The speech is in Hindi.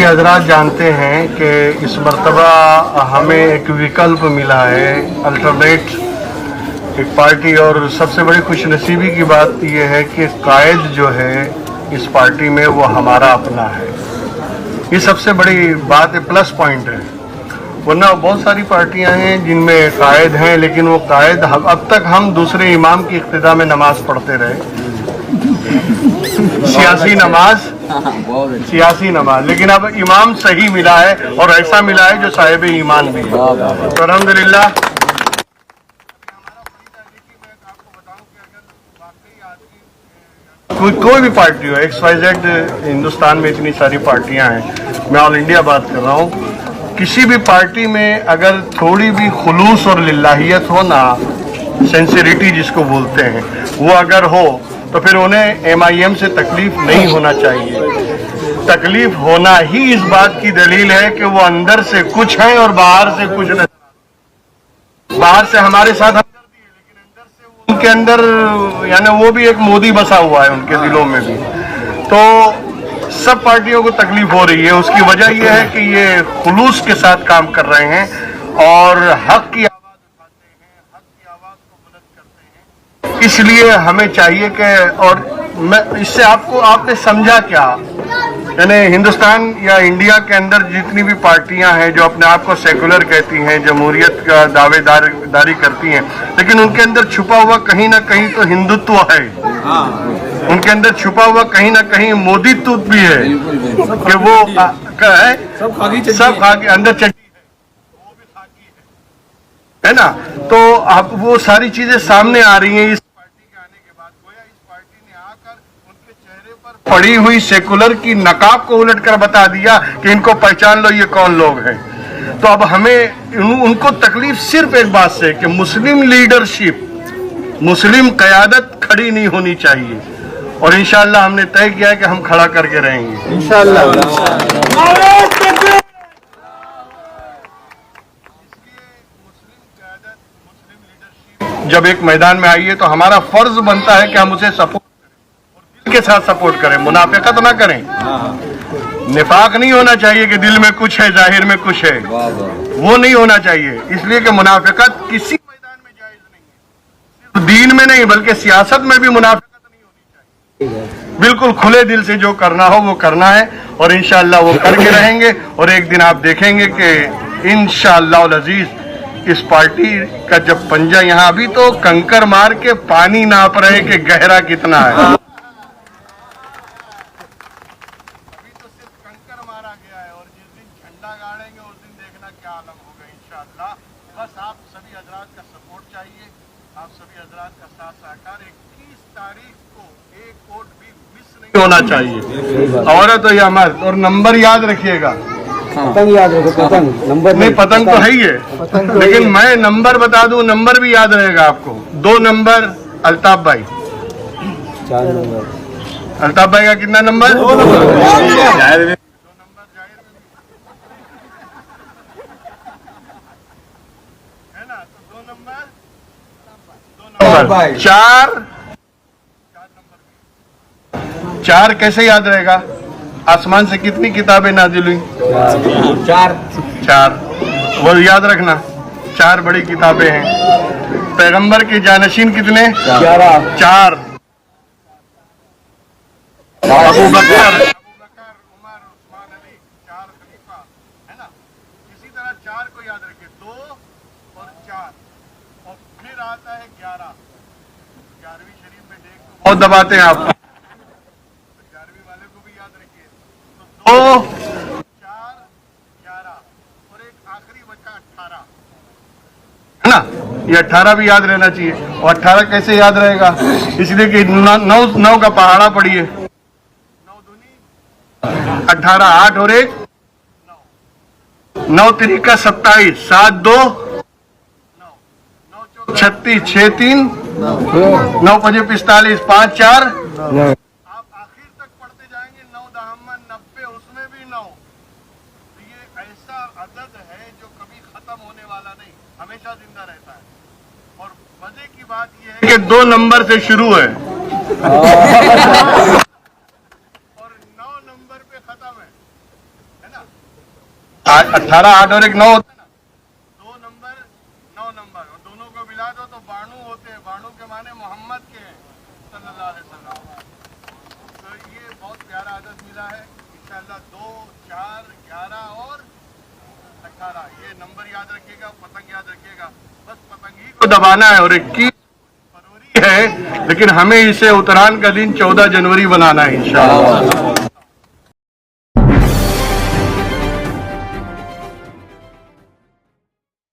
सभी हजरात जानते हैं कि इस मर्तबा हमें एक विकल्प मिला है, अल्टरनेट एक पार्टी। और सबसे बड़ी खुशनसीबी की बात यह है कि कायद जो है इस पार्टी में वो हमारा अपना है। ये सबसे बड़ी बात है, प्लस पॉइंट है। वरना बहुत सारी पार्टियां हैं जिनमें कायद हैं, लेकिन वो कायद अब तक हम दूसरे इमाम की इक्तिदा में नमाज पढ़ते रहे, सियासी नमाज, लेकिन अब इमाम सही मिला है और ऐसा मिला है जो साहिब ईमान भी है। तो अल्हम्दुलिल्लाह कोई भी पार्टी हो, XYZ, हिंदुस्तान में इतनी सारी पार्टियां हैं, मैं ऑल इंडिया बात कर रहा हूँ। किसी भी पार्टी में अगर थोड़ी भी खुलूस और लिल्लाहियत हो ना, सिंसिरिटी जिसको बोलते हैं, वो अगर हो तो फिर उन्हें MIM से तकलीफ नहीं होना चाहिए। तकलीफ होना ही इस बात की दलील है कि वो अंदर से कुछ है और बाहर से कुछ नहीं। बाहर से हमारे साथ हमदर्दी है, लेकिन अंदर से उनके अंदर यानी वो भी एक मोदी बसा हुआ है उनके दिलों में भी। तो सब पार्टियों को तकलीफ हो रही है। उसकी वजह यह है कि ये खुलूस के साथ काम कर रहे हैं और हक की आवाज उठाते हैं, हक की आवाज को बुलंद करते हैं। इसलिए हमें चाहिए कि, और मैं इससे आपने समझा क्या, यानी हिंदुस्तान या इंडिया के अंदर जितनी भी पार्टियां हैं जो अपने आप को सेकुलर कहती हैं, जमहूरियत का दावेदारी करती हैं, लेकिन उनके अंदर छुपा हुआ कहीं ना कहीं तो हिंदुत्व है, उनके अंदर छुपा हुआ कहीं ना कहीं मोदीत्व भी है कि वो सब खाकी अंदर चट्टी है, वो भी खाकी है ना। तो अब वो सारी चीजें सामने आ रही हैं इस पार्टी के आने के बाद। गोया इस पार्टी ने आकर उनके चेहरे पर पड़ी हुई सेकुलर की नकाब को उलट कर बता दिया कि इनको पहचान लो, ये कौन लोग हैं। तो अब हमें उनको तकलीफ सिर्फ एक बात से कि मुस्लिम लीडरशिप, मुस्लिम क़यादत खड़ी नहीं होनी चाहिए। और इंशाअल्लाह हमने तय किया है कि हम खड़ा करके रहेंगे इंशाअल्लाह। जब एक मैदान में आई है तो हमारा फर्ज बनता है कि हम उसे सपोर्ट करें, दिल के साथ सपोर्ट करें, मुनाफिकत ना करें। निफाक नहीं होना चाहिए कि दिल में कुछ है जाहिर में कुछ है, वो नहीं होना चाहिए। इसलिए कि मुनाफिकत किसी मैदान में जायज नहीं है, सिर्फ दीन में नहीं बल्कि सियासत में भी मुनाफिकत नहीं होनी चाहिए। बिल्कुल खुले दिल से जो करना हो वो करना है और इंशाअल्लाह वो करके रहेंगे। और एक दिन आप देखेंगे कि इंशाअल्लाह अज़ीज इस पार्टी का जब पंजा, यहाँ अभी तो कंकर मार के पानी नाप रहे कि गहरा कितना है, अभी तो सिर्फ कंकर मारा गया है। और जिस दिन झंडा गाड़ेंगे उस दिन देखना क्या आलम होगा इंशाअल्लाह। बस आप सभी हजरात का सपोर्ट चाहिए, आप सभी हजरात का साथ सहकार। 21 तारीख को एक वोट भी मिस नहीं होना चाहिए, औरत हो या मर्द। और नंबर याद रखिएगा, पतंग याद रखो, पतंग नंबर नहीं, पतंग तो है ही है, लेकिन मैं नंबर बता दूं, नंबर भी याद रहेगा आपको। 2 नंबर अल्ताफ भाई, 4 नंबर अल्ताफ भाई का कितना नंबर? 2 नंबर जाहिर में है ना, तो 2 नंबर 4 कैसे याद रहेगा? आसमान से कितनी किताबें नाजिल हुई? 4। वो याद रखना, 4 बड़ी किताबें हैं। पैगंबर के जानशीन कितने? 4। अबू बकर, उमर, उस्मान, अली, 4 खलीफा, है ना। इसी तरह 4 को याद रखिए, 2 और 4, और फिर आता है 11। 11वीं शरीफ में देख तो बहुत दबाते हैं आप, 11वीं वाले को भी याद रखिए। तो 2, 4, 11 और एक आखिरी बचा 18, है ना। ये 18 भी याद रहना चाहिए। और 18 कैसे याद रहेगा? इसलिए कि 9 का पहाड़ा पढ़िए, 9 दूनी 18, 8 और 1 9, 9 तिरिका 27, 7 2 9, 9 चौक 36, 6 3 9 5 45, 5 4 आप आखिर तक पढ़ते जाएंगे, 9 दहम्मन 90, उसमें भी 9। तो ये ऐसा अदद है जो कभी खत्म होने वाला नहीं, हमेशा जिंदा रहता है। और मजे की बात यह है कि 2 नंबर से शुरू है और 9 नंबर पे खत्म है ना। 18 8 और 1 9 होता है ना, 2 नंबर 9 नंबर और दोनों को मिला दो तो 92 होते हैं। 92 के माने मोहम्मद के हैं सल्लल्लाहु अलैहि वसल्लम। तो ये बहुत प्यारा आदत मिला है। इंशाअल्लाह 2 4 11 और 18 ये नंबर याद रखिएगा, पतंग याद रखिएगा। बस पतंग ही को दबाना है और 21 फरवरी है, लेकिन हमें इसे उत्तरायण का दिन 14 जनवरी बनाना है इंशाअल्लाह।